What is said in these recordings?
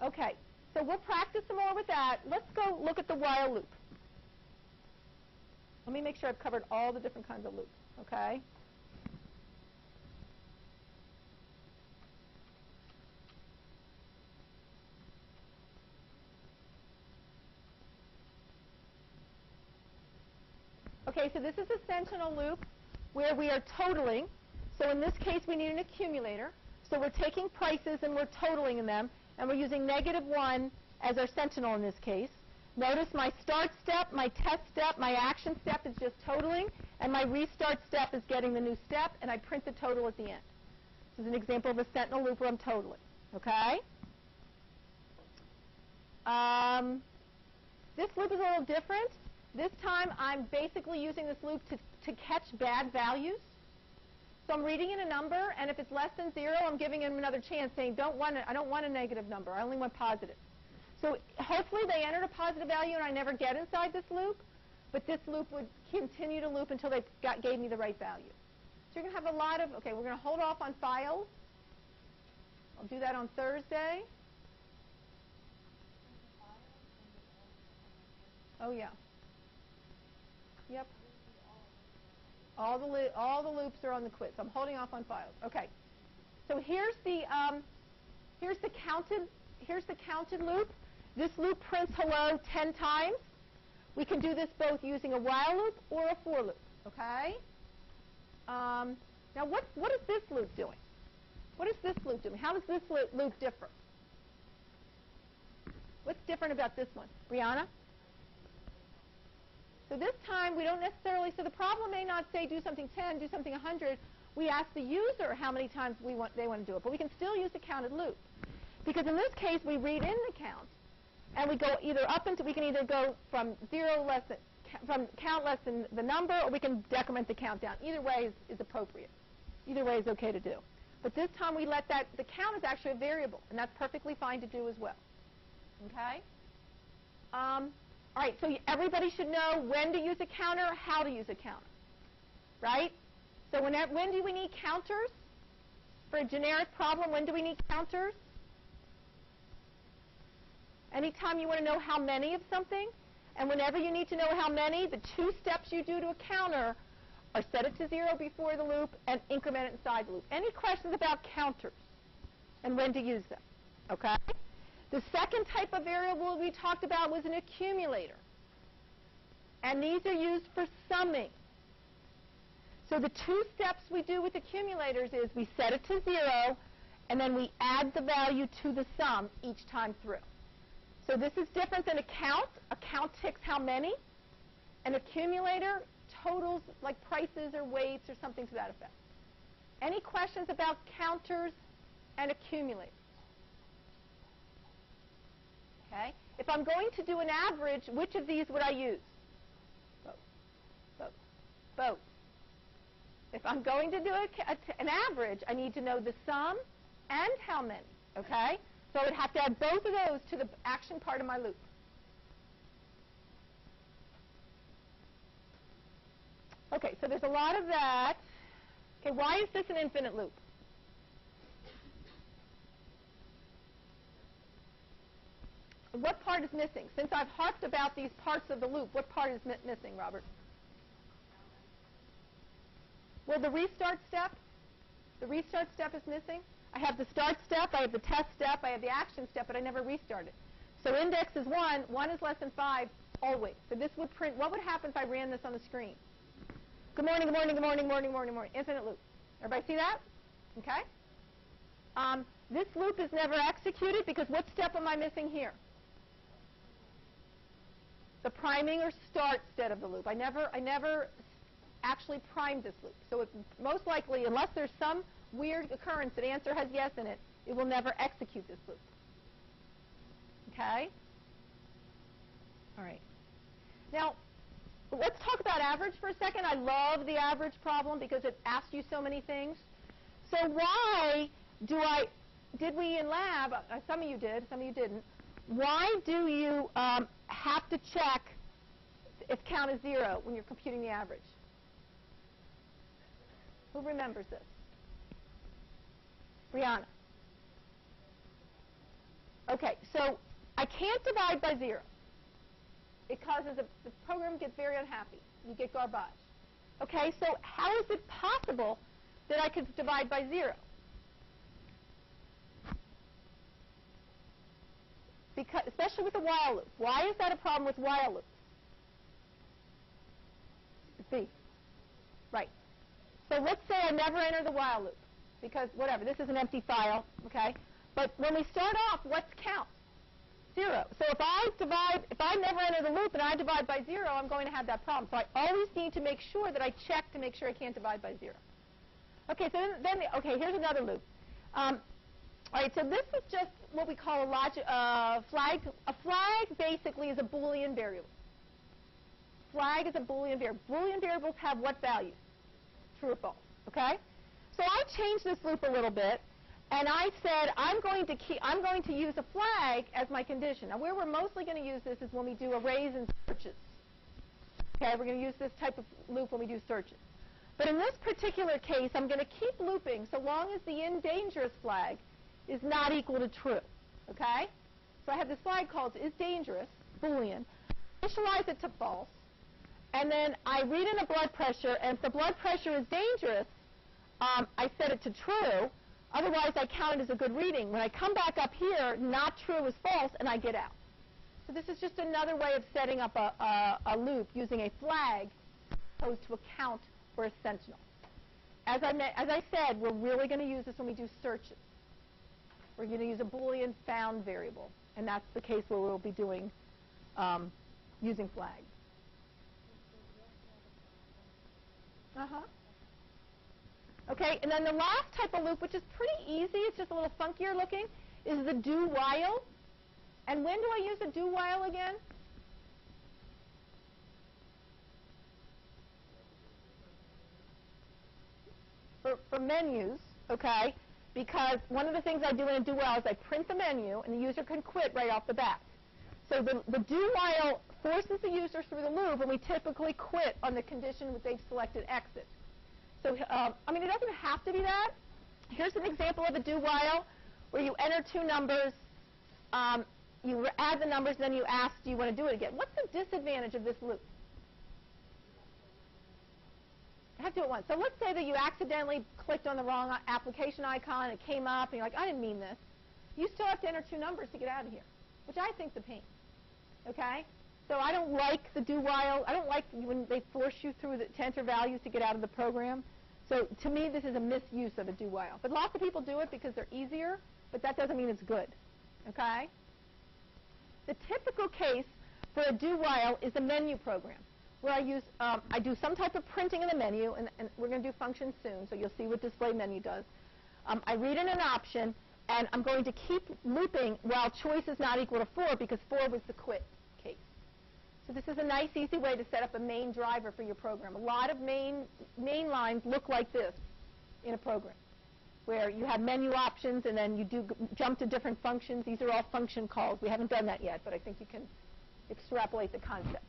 Okay, so we'll practice some more with that. Let's go look at the while loop. Let me make sure I've covered all the different kinds of loops, okay? Okay, so this is a Sentinel loop where we are totaling. So in this case, we need an accumulator. So we're taking prices and we're totaling them, and we're using -1 as our Sentinel in this case. Notice my start step, my test step, my action step is just totaling, and my restart step is getting the new step, and I print the total at the end. This is an example of a Sentinel loop where I'm totaling. Okay? This loop is a little different. This time, I'm basically using this loop to catch bad values. So I'm reading in a number, and if it's less than 0, I'm giving them another chance, saying, I don't want a negative number. I only want positive. So hopefully they entered a positive value, and I never get inside this loop. But this loop would continue to loop until they gave me the right value. So you're going to have a lot of, okay, we're going to hold off on files. I'll do that on Thursday. Oh, yeah. Yep. All the loops are on the quiz. I'm holding off on files. Okay. So here's the counted loop. This loop prints hello 10 times. We can do this both using a while loop or a for loop. Okay. Now what is this loop doing? What is this loop doing? How does this loop differ? What's different about this one, Brianna? So this time, we don't necessarily, so the problem may not say do something 10, do something 100. We ask the user how many times they want to do it. But we can still use the counted loop. Because in this case, we read in the count. And we go either up into, we can either go from count less than the number, or we can decrement the count down. Either way is appropriate. Either way is okay to do. But this time, we let the count is actually a variable. And that's perfectly fine to do as well. Okay? All right, so everybody should know when to use a counter, how to use a counter, right? So when do we need counters? For a generic problem, when do we need counters? Anytime you want to know how many of something, and whenever you need to know how many, the 2 steps you do to a counter are set it to 0 before the loop and increment it inside the loop. Any questions about counters and when to use them? Okay? The second type of variable we talked about was an accumulator. And these are used for summing. So the 2 steps we do with accumulators is we set it to 0, and then we add the value to the sum each time through. So this is different than a count. A count ticks how many. An accumulator totals like prices or weights or something to that effect. Any questions about counters and accumulators? Okay. If I'm going to do an average, which of these would I use? Both. Both. Both. If I'm going to do an average, I need to know the sum and how many. Okay? So I would have to add both of those to the action part of my loop. Okay, so there's a lot of that. Okay, why is this an infinite loop? What part is missing? Since I've harped about these parts of the loop, what part is missing, Robert? Well, the restart step is missing. I have the start step, I have the test step, I have the action step, but I never restarted. So index is 1, 1 is less than 5, always. So this would print, what would happen if I ran this on the screen? Good morning, good morning, good morning, morning, morning, morning. Infinite loop. Everybody see that? Okay? This loop is never executed because what step am I missing here? The priming or start step of the loop. I never actually primed this loop. So it most likely, unless there's some weird occurrence that answer has yes in it, it will never execute this loop. Okay? All right. Now, let's talk about average for a second. I love the average problem because it asks you so many things. So why did we in lab, some of you did, some of you didn't, why do you have to check if count is 0 when you're computing the average? Who remembers this? Brianna. Okay, so I can't divide by 0. It causes the program gets very unhappy. You get garbage. Okay, so how is it possible that I could divide by 0? Because, especially with the while loop. Why is that a problem with while loops? B. Right. So let's say I never enter the while loop. Because, whatever, this is an empty file, okay? But when we start off, what's count? 0. So if I never enter the loop and I divide by 0, I'm going to have that problem. So I always need to make sure that I check to make sure I can't divide by 0. Okay, so okay, here's another loop. All right, so this is just what we call a flag. A flag basically is a Boolean variable. Flag is a Boolean variable. Boolean variables have what values? True or false, okay? So I changed this loop a little bit, and I said I'm going to use a flag as my condition. Now, where we're mostly going to use this is when we do arrays and searches. Okay, we're going to use this type of loop when we do searches. But in this particular case, I'm going to keep looping so long as the InDangerous flag is not equal to true. Okay? So I have this flag called isDangerous, Boolean. Initialize it to false. And then I read in a blood pressure, and if the blood pressure is dangerous, I set it to true. Otherwise, I count it as a good reading. When I come back up here, not true is false, and I get out. So this is just another way of setting up a loop using a flag opposed to a count or a sentinel. As I said, we're really going to use this when we do searches. We're going to use a Boolean found variable, and that's the case where we'll be doing using flags. Okay, and then the last type of loop, which is pretty easy, it's just a little funkier looking, is the do while. And when do I use the do while again? For menus, okay, because one of the things I do in a do while is I print the menu, and the user can quit right off the bat. So the do while forces the user through the loop, and we typically quit on the condition that they've selected exit. So, I mean, it doesn't have to be that. Here's an example of a do while where you enter two numbers, you add the numbers, then you ask, do you want to do it again? What's the disadvantage of this loop? I have to do it once. So let's say that you accidentally clicked on the wrong application icon, it came up, and you're like, I didn't mean this. You still have to enter two numbers to get out of here, which I think's a pain. Okay? So I don't like the do while. I don't like when they force you through to enter values to get out of the program. So to me, this is a misuse of a do while. But lots of people do it because they're easier, but that doesn't mean it's good. Okay? The typical case for a do while is a menu program where I do some type of printing in the menu, and we're going to do functions soon, so you'll see what display menu does. I read in an option, and I'm going to keep looping while choice is not equal to 4 because 4 was the quit case. So this is a nice, easy way to set up a main driver for your program. A lot of main lines look like this in a program, where you have menu options and then you do jump to different functions. These are all function calls. We haven't done that yet, but I think you can extrapolate the concept.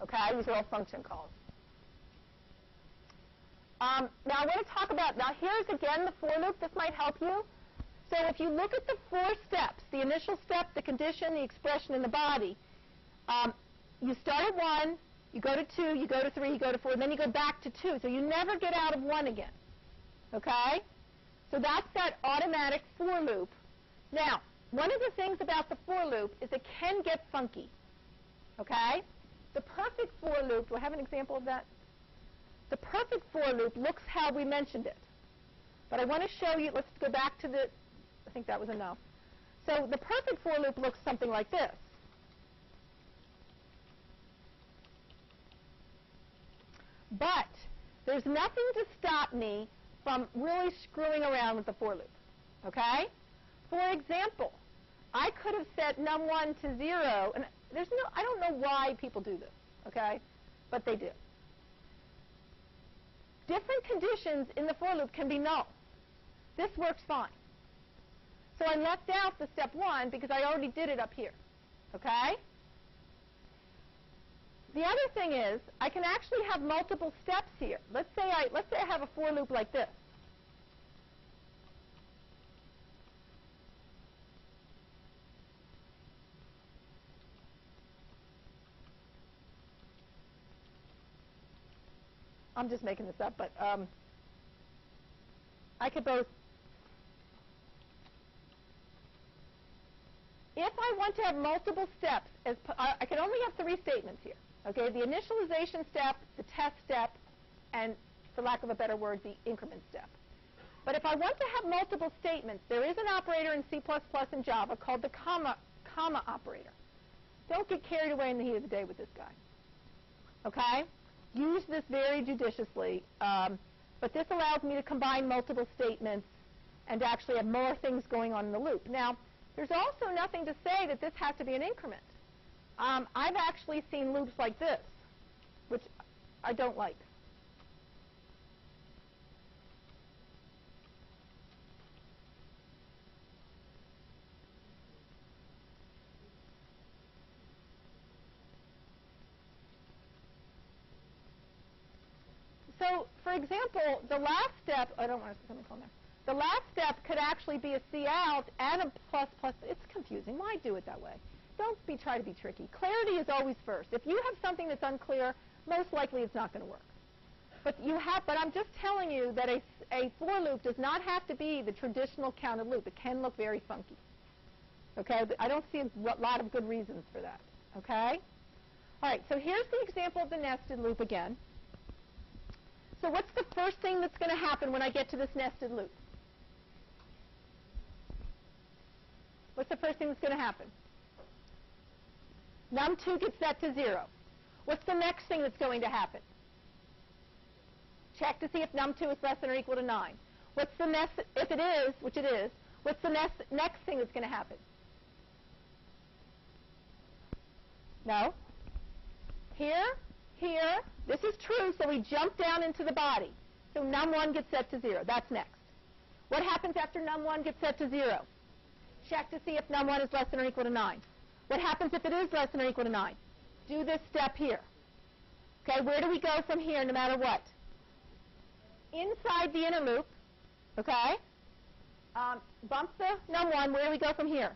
Okay, these are all function calls. Now I want to talk about, now here's again the for loop. This might help you. So if you look at the 4 steps, the initial step, the condition, the expression, and the body, you start at 1, you go to 2, you go to 3, you go to 4, and then you go back to 2. So you never get out of 1 again. Okay? So that's that automatic for loop. Now, one of the things about the for loop is it can get funky. Okay? The perfect for loop, do I have an example of that? The perfect for loop looks how we mentioned it. But I want to show you, let's go back to the, I think that was enough. So the perfect for loop looks something like this. But there's nothing to stop me from really screwing around with the for loop. Okay? For example, I could have set num1 to 0, and I don't know why people do this, okay? But they do. Different conditions in the for loop can be null. This works fine. So I left out the step 1 because I already did it up here, okay? The other thing is, I can actually have multiple steps here. Let's say I have a for loop like this. I'm just making this up, but I could both. If I want to have multiple steps, I can only have 3 statements here. Okay, the initialization step, the test step, and for lack of a better word, the increment step. But if I want to have multiple statements, there is an operator in C++ and Java called the comma operator. Don't get carried away in the heat of the day with this guy. Okay? Use this very judiciously. But this allows me to combine multiple statements and to actually have more things going on in the loop. Now, there's also nothing to say that this has to be an increment. I've actually seen loops like this, which I don't like. So, for example, the last step, I don't want to put something on there. The last step could actually be a cout and a plus plus. It's confusing. Why do it that way? Don't try to be tricky. Clarity is always first. If you have something that's unclear, most likely it's not going to work. But I'm just telling you that a for loop does not have to be the traditional counted loop. It can look very funky. Okay? I don't see a lot of good reasons for that. Okay? All right, so here's the example of the nested loop again. So what's the first thing that's going to happen when I get to this nested loop? What's the first thing that's going to happen? Num2 gets set to 0. What's the next thing that's going to happen? Check to see if num2 is less than or equal to 9. What's the next, if it is, which it is, what's the next thing that's going to happen? No? Here, this is true, so we jump down into the body. So num1 gets set to 0. That's next. What happens after num1 gets set to 0? Check to see if num1 is less than or equal to 9. What happens if it is less than or equal to 9? Do this step here. Okay, where do we go from here no matter what? Inside the inner loop, okay? Bump the num1, where do we go from here?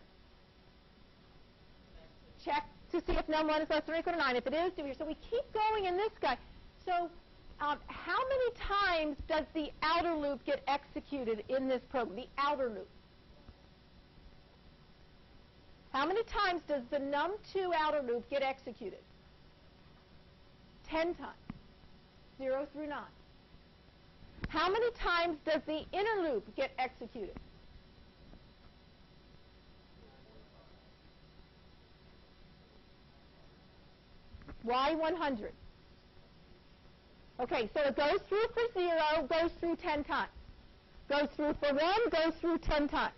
Check to see if num1 is less than or equal to 9. If it is, do here. So we keep going in this guy. So how many times does the outer loop get executed in this program, the outer loop? How many times does the num2 outer loop get executed? 10 times, 0 through 9. How many times does the inner loop get executed? Why 100? Okay, so it goes through for 0, goes through 10 times. Goes through for 1, goes through 10 times.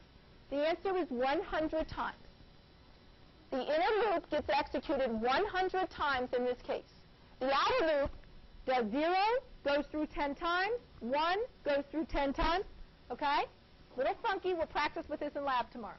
The answer is 100 times. The inner loop gets executed 100 times in this case. The outer loop does 0, goes through 10 times, 1 goes through 10 times. Okay? Little funky. We'll practice with this in lab tomorrow.